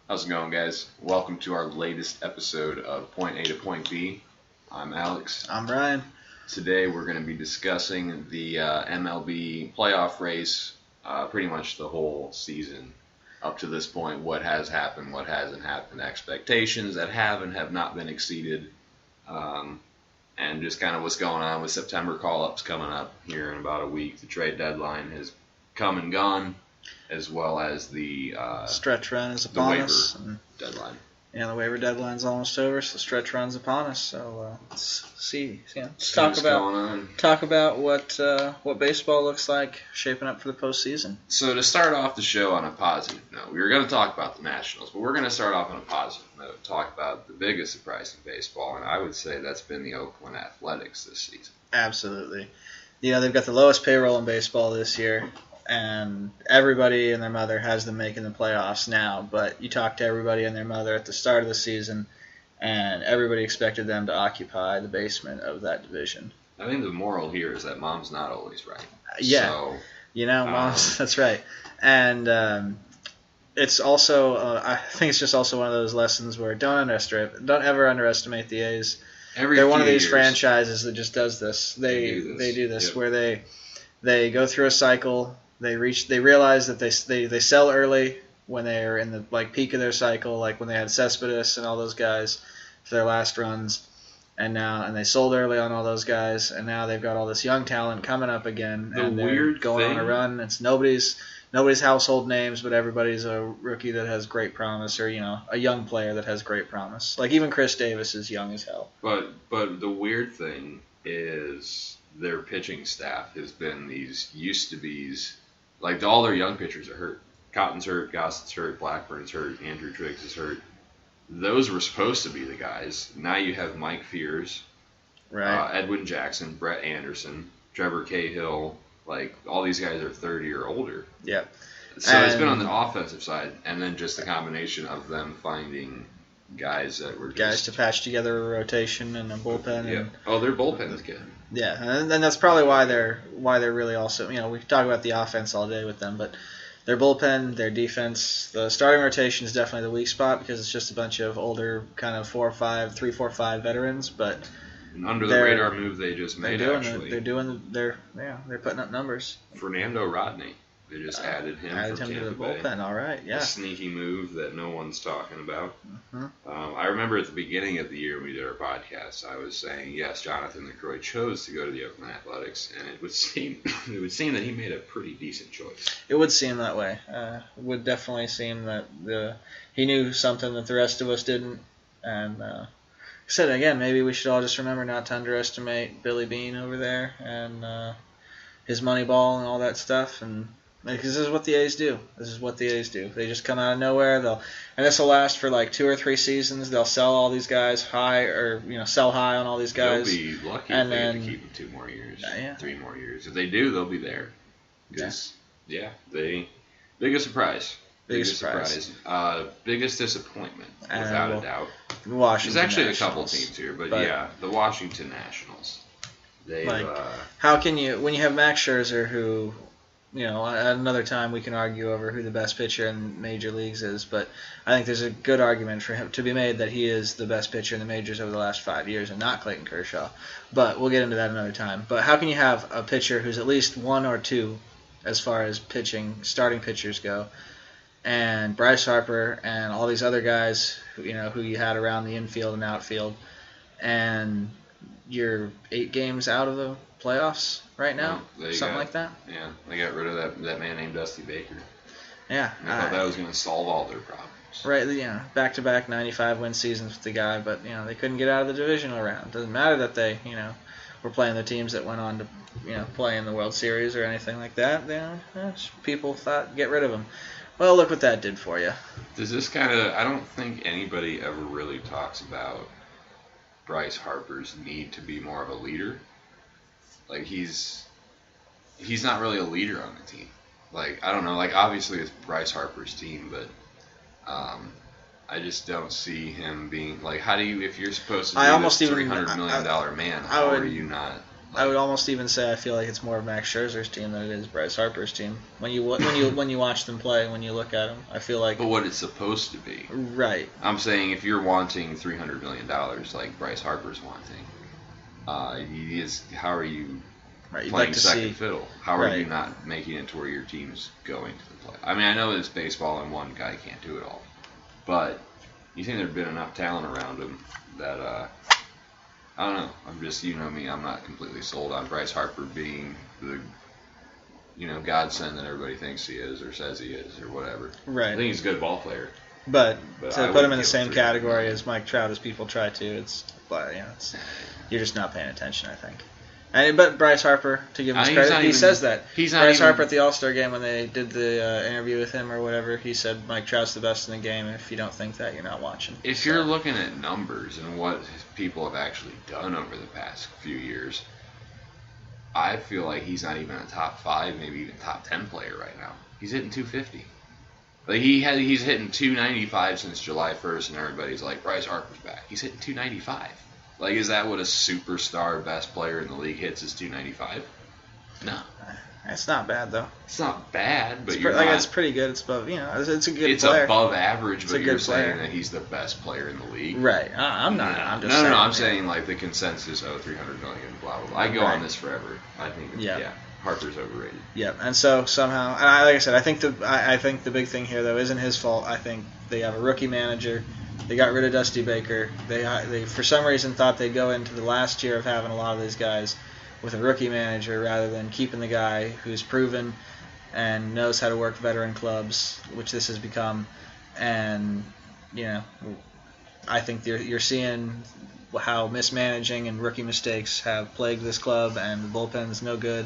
How's it going, guys? Welcome to our latest episode of Point A to Point B. I'm Alex. I'm Brian. Today we're going to be discussing the MLB playoff race, pretty much the whole season up to this point, what has happened, what hasn't happened, expectations that have and have not been exceeded, and just kind of what's going on with September call-ups coming up here in about a week. The trade deadline has come and gone, as well as the stretch run is upon us. Deadline. Yeah, the waiver deadline's almost over, so the stretch run's upon us. So let's see. Yeah, let's talk about what baseball looks like shaping up for the postseason. So to start off the show on a positive note, we were going to talk about the Nationals, but we're going to start off on a positive note, talk about the biggest surprise in baseball, and I would say that's been the Oakland Athletics this season. Absolutely. You know, they've got the lowest payroll in baseball this year. And everybody and their mother has them making the playoffs now. But you talk to everybody and their mother at the start of the season, and everybody expected them to occupy the basement of that division. I think the moral here is that mom's not always right. Yeah, so, mom's that's right. And it's also, I think it's just also one of those lessons where don't ever underestimate the A's. They're one of these franchises that just does this. They do this yep. Where they go through a cycle. They realize that they sell early when they're in the peak of their cycle, like when they had Cespedes and all those guys for their last runs, and they sold early on all those guys, and now they've got all this young talent coming up again, and they're going on a run. It's nobody's household names, but everybody's a rookie that has great promise, or a young player that has great promise. Like even Chris Davis is young as hell. But the weird thing is their pitching staff has been these used-to-be's. Like, all their young pitchers are hurt. Cotton's hurt, Goss's hurt, Blackburn's hurt, Andrew Triggs is hurt. Those were supposed to be the guys. Now you have Mike Fears, right? Edwin Jackson, Brett Anderson, Trevor Cahill. Like, all these guys are 30 or older. Yep. So it's been on the offensive side, and then just the combination of them finding guys that were guys to patch together a rotation and a bullpen. Yeah. Their bullpen is good. Yeah, and that's probably why they're really also, we talk about the offense all day with them, but their bullpen, their defense, the starting rotation is definitely the weak spot because it's just a bunch of older kind of 3, 4, 5 veterans, but under the radar move they just made they're putting up numbers. Fernando Rodney. They just added him to the bullpen. All right, yeah. A sneaky move that no one's talking about. Mm-hmm. I remember at the beginning of the year when we did our podcast, I was saying, yes, Jonathan LaCroix chose to go to the Oakland Athletics, and it would seem that he made a pretty decent choice. It would seem that way. It would definitely seem that he knew something that the rest of us didn't. And I said again, maybe we should all just remember not to underestimate Billy Beane over there and his money ball and all that stuff. And because this is what the A's do. They just come out of nowhere. And this will last for like 2 or 3 seasons. They'll sell all these guys high, or sell high on all these guys. They'll be lucky if they keep them 2 more years, 3 more years. If they do, they'll be there. Biggest surprise. Biggest surprise. Biggest disappointment, without a doubt. Washington. There's actually Nationals. A couple teams here, but yeah, the Washington Nationals. How can you, when you have Max Scherzer, who, at another time we can argue over who the best pitcher in major leagues is, but I think there's a good argument for him to be made that he is the best pitcher in the majors over the last 5 years and not Clayton Kershaw. But we'll get into that another time. But how can you have a pitcher who's at least 1 or 2 as far as starting pitchers go, and Bryce Harper and all these other guys who you had around the infield and outfield, and you're 8 games out of the playoffs right now, something like that. Yeah, they got rid of that man named Dusty Baker. Yeah, I thought that was going to solve all their problems. Right, back-to-back 95-win seasons with the guy, but they couldn't get out of the divisional round. Doesn't matter that they were playing the teams that went on to play in the World Series or anything like that. People thought get rid of him. Well, look what that did for you. Does this I don't think anybody ever really talks about Bryce Harper's need to be more of a leader. Like, he's not really a leader on the team. Like, I don't know. Like, obviously it's Bryce Harper's team, but I just don't see him being like. How do you, if you're supposed to be this $300 million man? How are you not? I would almost even say I feel like it's more of Max Scherzer's team than it is Bryce Harper's team. When you watch them play, when you look at them, I feel like. But what it's supposed to be. Right. I'm saying if you're wanting $300 million like Bryce Harper's wanting, how are you playing second fiddle? How are you not making it to where your team's going to the play? I mean, I know it's baseball and one guy can't do it all, but you think there'd been enough talent around him that I don't know. I'm just, you know me, I'm not completely sold on Bryce Harper being the godsend that everybody thinks he is or says he is or whatever. Right. I think he's a good ball player. But to put him in the same category as Mike Trout, as people try to, you're just not paying attention, I think. But Bryce Harper, to give him his credit, he says that. Bryce Harper at the All-Star game when they did the interview with him or whatever, he said Mike Trout's the best in the game, and if you don't think that, you're not watching. If you're looking at numbers and what people have actually done over the past few years, I feel like he's not even a top 5, maybe even top 10 player right now. He's hitting 250. Like he's hitting 295 since July 1st, and everybody's like, Bryce Harper's back. He's hitting 295. Like, is that what a superstar best player in the league hits, is 295? No. It's not bad, though. It's not bad, but it's pretty good. It's above, it's a good it's player. It's above average, but you're saying player. that he's the best player in the league. Right. I'm not. I'm just saying. No, I'm saying, like, the consensus, $300 million, blah, blah, blah. I go on this forever. I think, Harper's overrated. Yeah, and so somehow, and like I said, I think the big thing here, though, isn't his fault. I think they have a rookie manager. They got rid of Dusty Baker. They for some reason thought they'd go into the last year of having a lot of these guys with a rookie manager rather than keeping the guy who's proven and knows how to work veteran clubs, which this has become. And I think you're seeing how mismanaging and rookie mistakes have plagued this club, and the bullpen's no good,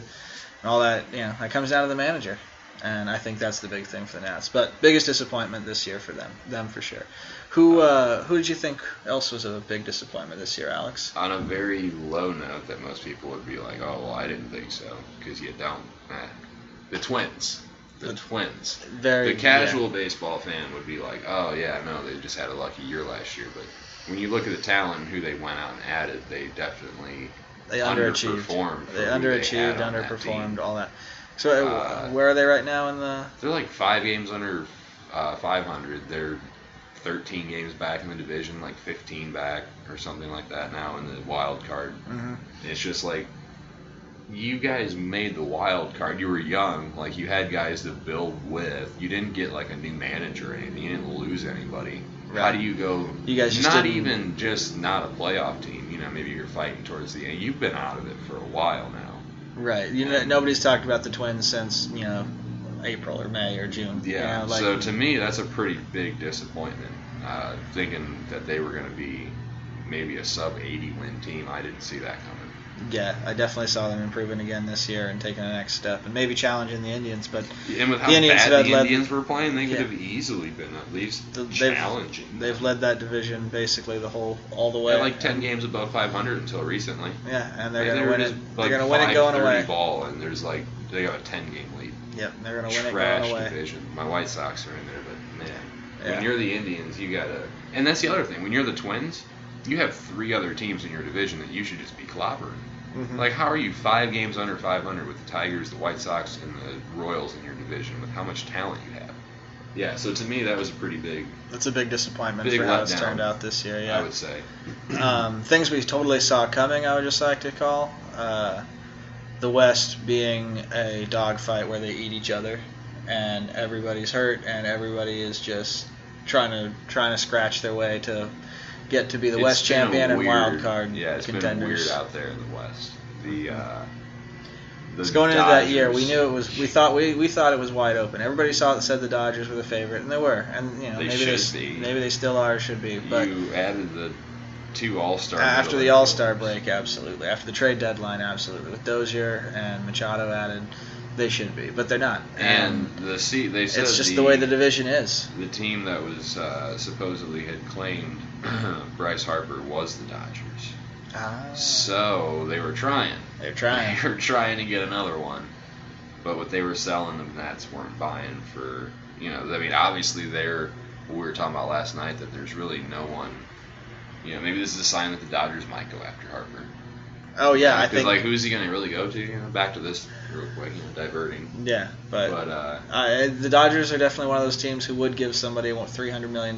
and all that. That comes down to the manager. And I think that's the big thing for the Nats. But biggest disappointment this year for them for sure. Who did you think else was a big disappointment this year, Alex? On a very low note that most people would be like, oh, well, I didn't think so, because you don't. The Twins. The Twins. The casual baseball fan would be like, oh, yeah, no, they just had a lucky year last year. But when you look at the talent and who they went out and added, they definitely underperformed. They underperformed, all that. So where are they right now in the? They're like 5 games under 500. They're 13 games back in the division, like 15 back or something like that now in the wild card. Mm-hmm. It's just like, you guys made the wild card. You were young, like you had guys to build with. You didn't get like a new manager or anything. You didn't lose anybody. Right. How do you go? You guys just not a playoff team. Maybe you're fighting towards the end. You've been out of it for a while now. Right. Nobody's talked about the Twins since, April or May or June. Yeah. So to me, that's a pretty big disappointment. Thinking that they were going to be maybe a sub-80 win team, I didn't see that coming. Yeah, I definitely saw them improving again this year and taking the next step and maybe challenging the Indians. But and with how bad the Indians were playing, they could have easily been at least challenging. They've led that division basically all the way. They're like 10 games above 500 until recently. Yeah, and they're going to win it. They're going to win it going away. Ball, and there's they got a 10-game lead. Yep, they're going to win it going away. Trash division. My White Sox are in there, but man, when you're the Indians, you gotta. And that's the other thing. When you're the Twins, you have 3 other teams in your division that you should just be clobbering. Mm-hmm. Like, how are you 5 games under 500 with the Tigers, the White Sox, and the Royals in your division with how much talent you have? Yeah, so to me, that was a pretty big... That's a big disappointment for how it's turned out this year, yeah. I would say. Things we totally saw coming, I would just like to call. The West being a dogfight where they eat each other, and everybody's hurt, and everybody is just trying to scratch their way to get to be the West champion and wild card contenders. Yeah, it's been weird out there in the West. It's going into that year. We knew it was. We thought it was wide open. Everybody said the Dodgers were the favorite, and they were. And maybe they still are, should be. But you added the 2 All-Star after the All-Star break, absolutely. After the trade deadline, absolutely. With Dozier and Machado added, they should be, but they're not. And they said it's just the way the division is. The team that was supposedly had claimed Bryce Harper was the Dodgers. So they were trying. They're trying. They were trying to get another one, but what they were selling, the Nats weren't buying for. Obviously we were talking about last night that there's really no one. Maybe this is a sign that the Dodgers might go after Harper. Oh yeah, I think like who's he going to really go to? Back to this real quick, diverting. Yeah, but the Dodgers are definitely one of those teams who would give somebody $300 million.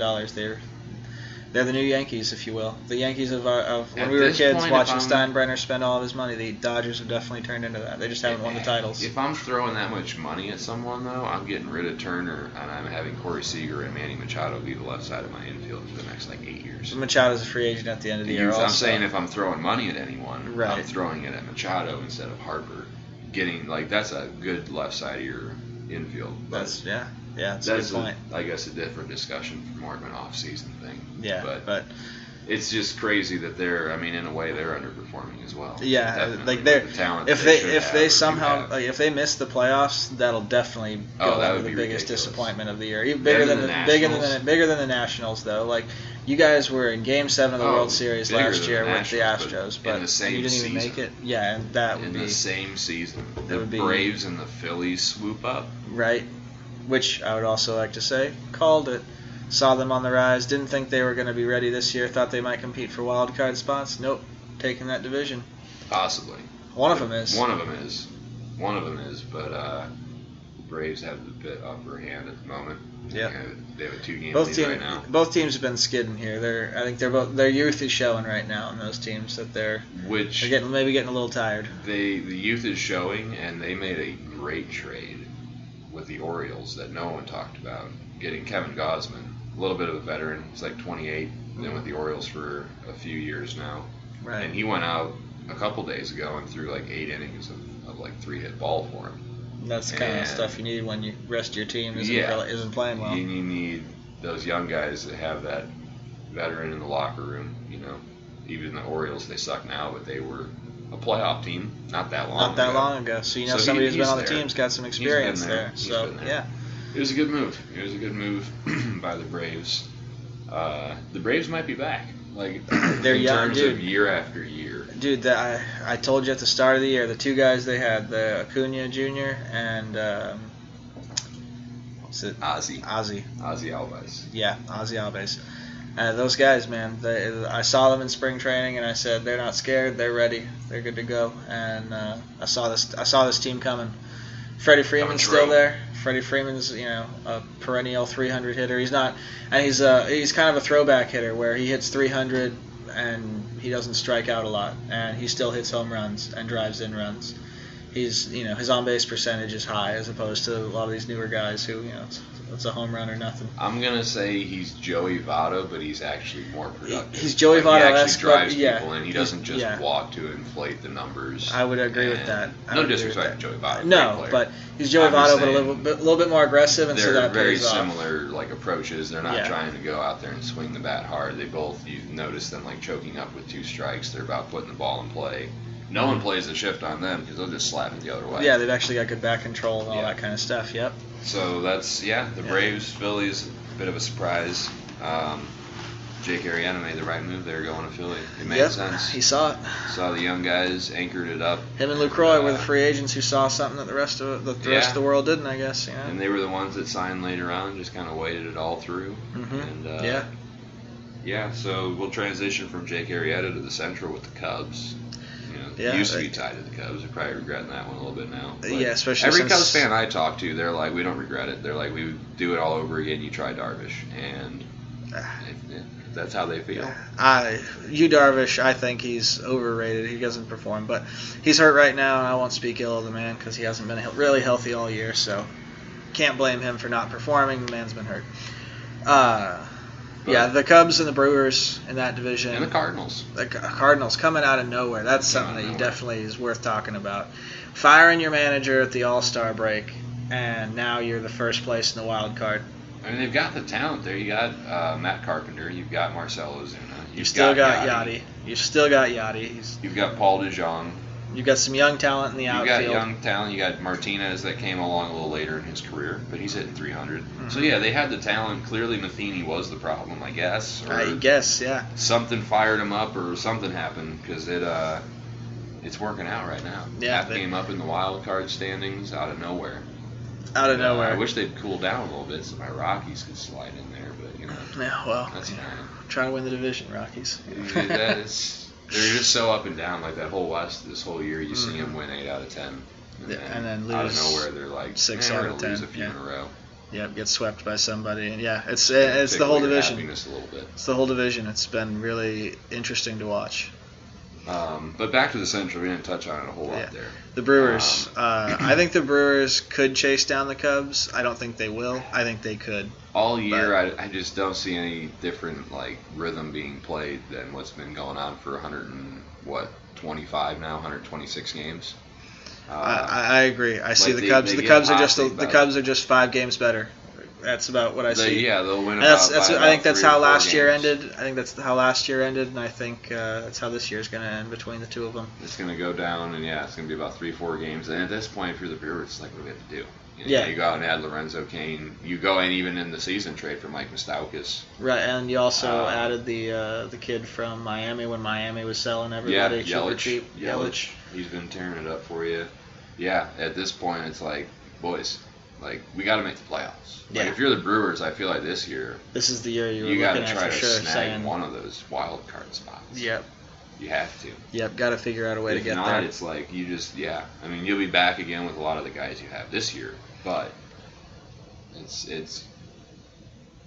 They're the new Yankees, if you will. The Yankees of when we were kids watching Steinbrenner spend all of his money. The Dodgers have definitely turned into that. They just haven't won the titles. If I'm throwing that much money at someone, though, I'm getting rid of Turner, and I'm having Corey Seager and Manny Machado be the left side of my infield for the next 8 years. Machado's a free agent at the end of the year. I'm saying if I'm throwing money at anyone, right. I'm throwing it at Machado instead of Harper. That's a good left side of your infield. That's a good point. I guess a different discussion for more of an off-season thing. Yeah, but it's just crazy that in a way they're underperforming as well. Yeah, definitely. Like they're the talent if they somehow if they miss the playoffs, that'll definitely go into the biggest disappointment of the year. Even bigger than the Nationals though. Like you guys were in Game 7 of the World Series last year with the Astros, but you didn't even make it. Yeah, and that would be in the same season. The Braves and the Phillies swoop up. Right. Which I would also like to say, called it. Saw them on the rise. Didn't think they were going to be ready this year. Thought they might compete for wild card spots. Nope. Taking that division. Possibly. One of them is. But the Braves have the bit upper hand at the moment. Yeah. They have a 2-game lead right now. Both teams have been skidding here. I think their youth is showing right now in those teams that they're getting a little tired. The youth is showing, and they made a great trade with the Orioles that no one talked about. Getting Kevin Gausman, a little bit of a veteran. He's like 28, been with the Orioles for a few years now. Right. And he went out a couple days ago and threw 8 innings of 3-hit ball for him. That's the kind of stuff you need when you rest your team isn't playing well. You need those young guys that have that veteran in the locker room. Even the Orioles, they suck now, but they were a playoff team not that long ago. So somebody who's been on the team's got some experience there. So yeah. It was a good move. By the Braves. The Braves might be back. They're in young, terms of year after year. Dude, I told you at the start of the year, the two guys they had, the Acuna Jr. and Ozzy Albies. Yeah, Ozzy Albies. Those guys, man, I saw them in spring training, and I said they're not scared, they're ready, they're good to go. And I saw this team coming. Freddie Freeman's still there. Freddie Freeman's a perennial 300 hitter. He's not, and he's kind of a throwback hitter where he hits 300 and he doesn't strike out a lot, and he still hits home runs and drives in runs. He's his on base percentage is high as opposed to a lot of these newer guys who it's a home run or nothing. I'm gonna say he's Joey Votto, but he's actually more productive. He's Joey Votto. He actually drives people in. He doesn't just walk to inflate the numbers. I would agree with that. No disrespect to Joey Votto. No, but he's Joey Votto, but a little bit more aggressive, and so that very pays off. similar approaches. They're not trying to go out there and swing the bat hard. They both, you notice them choking up with 2 strikes. They're about putting the ball in play. No one plays a shift on them because they'll just slap it the other way. Yeah, they've actually got good back control and all that kind of stuff. Yep. So that's the Braves, Phillies, a bit of a surprise. Jake Arrieta made the right move there going to Philly. It made sense. He saw it. Saw the young guys, anchored it up. Him and Lucroy were the free agents who saw something that the rest of the world didn't, I guess. Yeah. And they were the ones that signed later on, just kind of waited it all through. Mm-hmm. And so we'll transition from Jake Arrieta to the Central with the Cubs. Used to be tied to the Cubs. They're probably regretting that one a little bit now. But especially every Cubs fan I talk to, they're like, we don't regret it. They're like, we would do it all over again. You try Darvish, and that's how they feel. Darvish, I think he's overrated. He doesn't perform, but he's hurt right now, and I won't speak ill of the man because he hasn't been really healthy all year. So can't blame him for not performing. The man's been hurt. The Cubs and the Brewers in that division. And the Cardinals. The Cardinals coming out of nowhere. That's something that definitely is worth talking about. Firing your manager at the All-Star break, and now you're the first place in the wild card. I mean, they've got the talent there. You got Matt Carpenter. You've got Marcell Ozuna. You've still got Yachty. You've got Paul DeJong. You've got some young talent in the outfield. You got young talent. You got Martinez that came along a little later in his career, but he's hitting 300. Mm-hmm. So, they had the talent. Clearly, Matheny was the problem, I guess. I guess, yeah. Something fired him up or something happened because it's working out right now. Yeah. That came up in the wild card standings out of nowhere. Nowhere. I wish they'd cool down a little bit so my Rockies could slide in there, but Yeah, well. That's fine. Trying to win the division, Rockies. They're just so up and down. Like that whole West, this whole year, you see them win 8 out of 10, and then lose out of nowhere they're like 6 out of 10. Lose a few in a row. Yep, get swept by somebody, and it's the whole division. A little bit. It's the whole division. It's been really interesting to watch. But back to the Central, we didn't touch on it a whole lot there. The Brewers. I think the Brewers could chase down the Cubs. I don't think they will. I think they could. All year, I just don't see any different rhythm being played than what's been going on for 126 games. I agree. I see the Cubs. The Cubs are just 5 games better. That's about what I see. They'll win. I think that's how last year ended. I think that's how last year ended, and I think that's how this year's going to end between the two of them. It's going to go down, and it's going to be about 3-4 games. And at this point, if you're the Brewers, it's like, what do we have to do? You go out and add Lorenzo Cain. You go and even in the season trade for Mike Moustakas. Right, and you also added the kid from Miami when Miami was selling everybody super cheap. Yelich. He's been tearing it up for you. Yeah, at this point, it's like, boys, we got to make the playoffs. Yeah. If you're the Brewers, I feel like this year, this is the year you got to try to snag one of those wild card spots. Yep. You have to. Yep, got to figure out a way to get there. If not, it's like you just, I mean, you'll be back again with a lot of the guys you have this year, but it's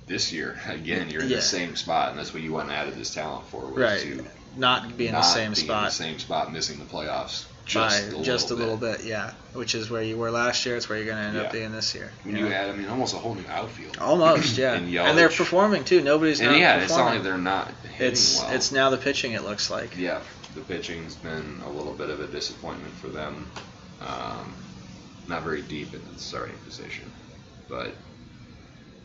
this year, again, you're in the same spot, and that's what you went and added this talent for, was to not be in the same spot. Missing the playoffs. Just a little bit, which is where you were last year. It's where you're going to end up being this year. When you add, almost a whole new outfield. Almost, yeah. And they're performing too. Nobody's not performing. It's not like they're not hitting well. It's now the pitching. It looks like. Yeah, the pitching's been a little bit of a disappointment for them. Not very deep in the starting position, but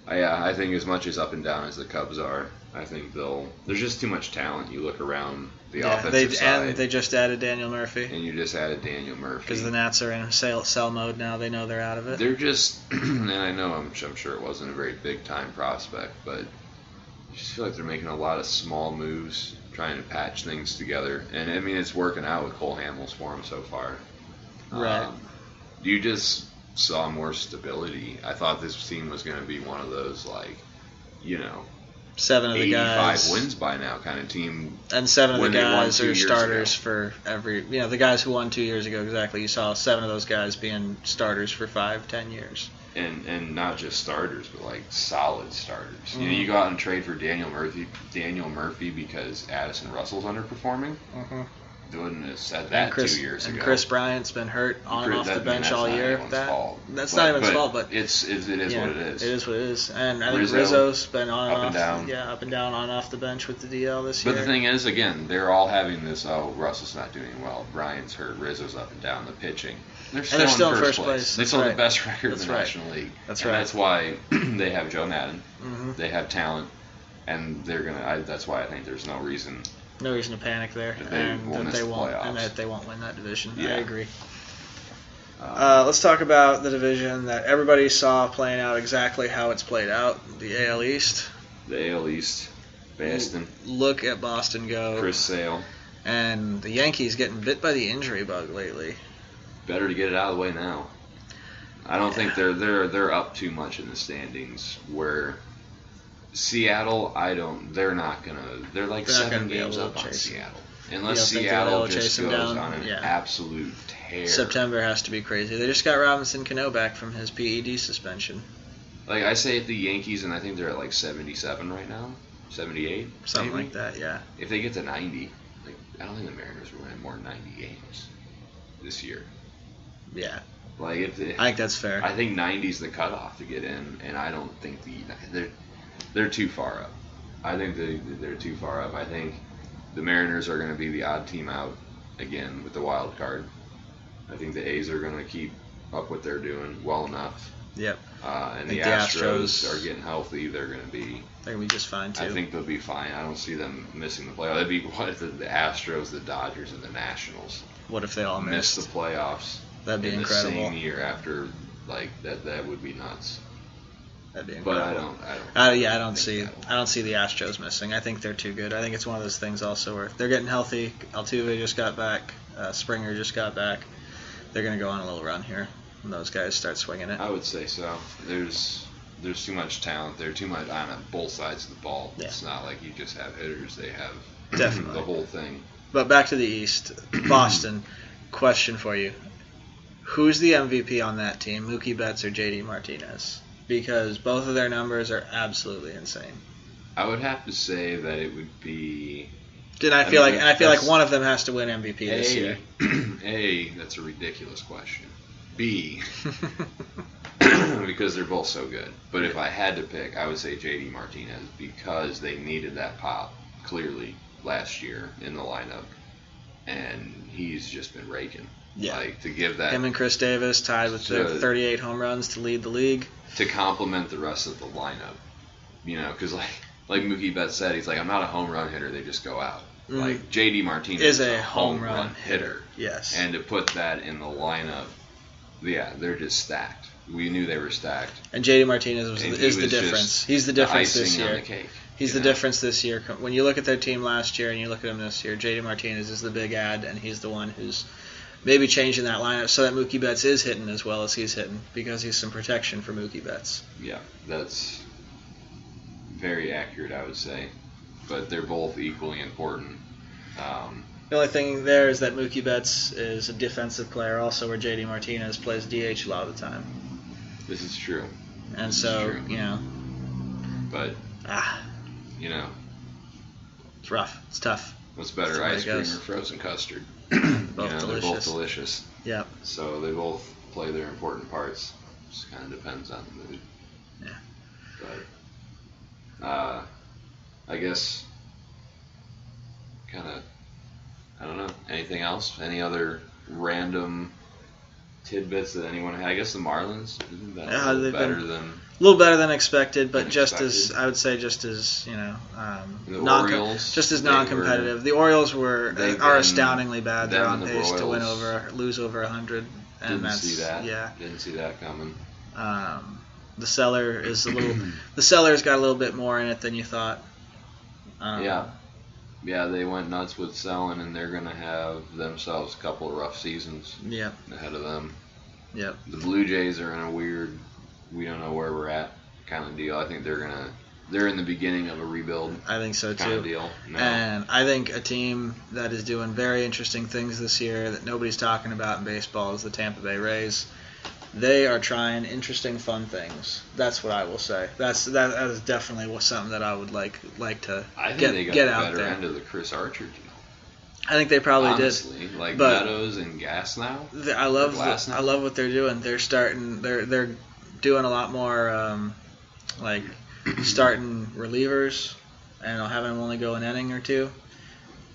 I think as much as up and down as the Cubs are, I think there's just too much talent. You look around the offensive side. And they just added Daniel Murphy. And you just added Daniel Murphy. Because the Nats are in sell mode now. They know they're out of it. They're just, and I know I'm sure it wasn't a very big time prospect, but I just feel like they're making a lot of small moves, trying to patch things together. And I mean, it's working out with Cole Hamels for him so far. Right. You just saw more stability. I thought this team was going to be one of those 7 of the 85 guys wins by now kind of team. And 7 of the guys are starters for every. The guys who won 2 years ago, exactly. You saw 7 of those guys being starters for 5-10 years. And not just starters, but solid starters. Mm-hmm. You go out and trade for Daniel Murphy because Addison Russell's underperforming. Mm-hmm. They wouldn't have said that 2 years ago. And Chris Bryant's been hurt on and off the bench all year. That's not even his fault, but it is what it is. It is what it is. And I think Rizzo's been on and off. Up and down, on and off the bench with the DL this year. But the thing is, again, they're all having this. Oh, Russell's not doing well. Bryant's hurt. Rizzo's up and down. The pitching. They're still in first place. They still have the best record in the National League. That's right. That's why they have Joe Madden. Mm-hmm. They have talent, and they're gonna. That's why I think there's no reason. No reason to panic there, and that they won't win that division. Yeah. I agree. Let's talk about the division that everybody saw playing out exactly how it's played out. The AL East. The AL East. Boston. Look at Boston go. Chris Sale. And the Yankees getting bit by the injury bug lately. Better to get it out of the way now. I don't think they're up too much in the standings where. Seattle, they're not gonna. They're like 7 games up on Seattle, unless Seattle just goes on an absolute tear. September has to be crazy. They just got Robinson Cano back from his PED suspension. I say the Yankees, and I think they're at 77 right now, 78, something maybe? Like that. Yeah. If they get to 90, I don't think the Mariners will win more than 90 games this year. Yeah. I think that's fair. I think 90 is the cutoff to get in, and I don't think they're too far up. I think they're too far up. I think the Mariners are going to be the odd team out again with the wild card. I think the A's are going to keep up what they're doing well enough. Yep. And the Astros are getting healthy. They're going to be just fine too. I think they'll be fine. I don't see them missing the playoffs. That'd be what if the Astros, the Dodgers, and the Nationals. What if they all miss the playoffs? That'd be incredible. The same year after that. That would be nuts. That'd be incredible. But I don't see the Astros missing. I think they're too good. I think it's one of those things also where they're getting healthy. Altuve just got back. Springer just got back. They're going to go on a little run here when those guys start swinging it. I would say so. There's too much talent. There's too much on both sides of the ball. Yeah. It's not like you just have hitters. They have definitely the whole thing. But back to the East. Boston, question for you. Who's the MVP on that team, Mookie Betts or JD Martinez? Because both of their numbers are absolutely insane. I would have to say that it would be... I feel like one of them has to win MVP this year. A, that's a ridiculous question. B, because they're both so good. But if I had to pick, I would say JD Martinez because they needed that pop clearly last year in the lineup, and he's just been raking. Yeah. Like, to give that... Him and Chris Davis tied with their 38 home runs to lead the league. To complement the rest of the lineup. You know, because like Mookie Betts said, he's like, I'm not a home run hitter, they just go out. Like, JD Martinez is a home run hitter. Yes. And to put that in the lineup, yeah, they're just stacked. We knew they were stacked. And JD Martinez is the difference. He's the difference this year. On the cake, he's the difference this year. When you look at their team last year and you look at him this year, JD Martinez is the big add, and he's the one who's maybe changing that lineup so that Mookie Betts is hitting as well as he's hitting because he's some protection for Mookie Betts. Yeah, that's very accurate, I would say. But they're both equally important. The only thing there is that Mookie Betts is a defensive player also, where JD Martinez plays DH a lot of the time. This is true. And so, you know. But, you know. It's rough. It's tough. What's better, ice cream or frozen custard? Both delicious. They're both delicious. Yep. So they both play their important parts. Just kind of depends on the mood. Yeah. But, I guess, kind of, I don't know. Anything else? Any other random tidbits that anyone had? I guess the Marlins have been a little better than expected, but just as I would say, just as Orioles, just as non-competitive. The Orioles are astoundingly bad. They're on pace to lose over 100. And didn't see that coming. The Cellar's got a little bit more in it than you thought. Yeah, they went nuts with selling, and they're going to have themselves a couple of rough seasons ahead of them. Yep. The Blue Jays are in a weird, we don't know where we're at kind of deal. I think they're in the beginning of a rebuild. I think so kind too. Of deal. No. And I think a team that is doing very interesting things this year that nobody's talking about in baseball is the Tampa Bay Rays. They are trying interesting, fun things. That's what I will say. That is definitely something that I would like to get out there. I think they got the better end of the Chris Archer deal. I think they probably Honestly, did. Like Meadows and Gas now. I love what they're doing. They're doing a lot more starting relievers, and they'll have them only go an inning or two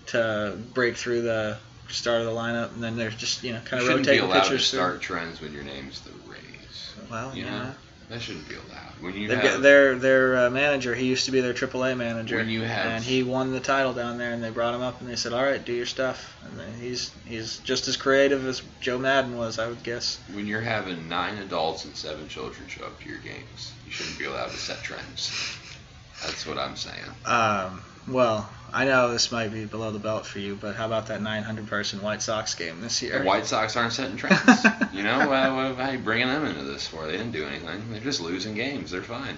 to break through the start of the lineup, and then they're just kind of rotating pitchers. You shouldn't be allowed to start trends when your name's the Rays. Well, you know that shouldn't be allowed. When you their manager, he used to be their AAA manager, and he won the title down there, and they brought him up, and they said, "All right, do your stuff." And then he's just as creative as Joe Madden was, I would guess. When you're having 9 adults and 7 children show up to your games, you shouldn't be allowed to set trends. That's what I'm saying. Well, I know this might be below the belt for you, but how about that 900-person White Sox game this year? The White Sox aren't setting trends. What are you bringing them into this for? They didn't do anything. They're just losing games. They're fine.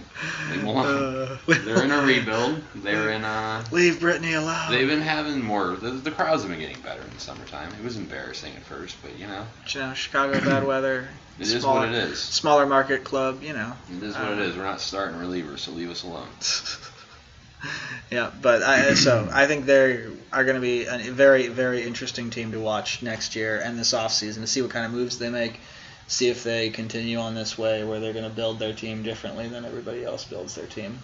They won. They're in a rebuild. They're in Leave Brittany alone. They've been having more. The crowds have been getting better in the summertime. It was embarrassing at first, but Chicago bad weather. It is what it is. Smaller market club, It is what it is. We're not starting relievers, so leave us alone. Yeah, but I think they are going to be a very, very interesting team to watch next year and this offseason to see what kind of moves they make, see if they continue on this way where they're going to build their team differently than everybody else builds their team.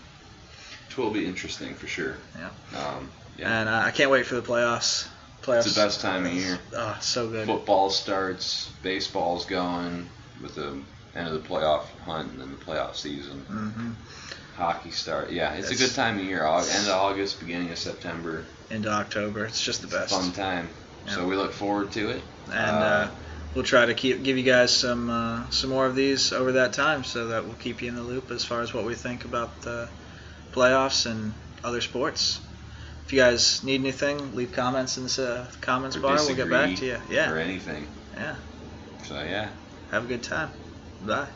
Which will be interesting for sure. Yeah. And I can't wait for the playoffs. It's the best time of year. Oh, so good. Football starts, baseball's going with the end of the playoff hunt and then the playoff season. Mm-hmm. Hockey start. Yeah, it's a good time of year. End of August, beginning of September. Into October. It's just the best. Fun time. Yeah. So we look forward to it. And we'll try to give you guys some more of these over that time so that we'll keep you in the loop as far as what we think about the playoffs and other sports. If you guys need anything, leave comments in the comments bar. We'll get back to you. Yeah. Or anything. Yeah. So, yeah. Have a good time. Bye.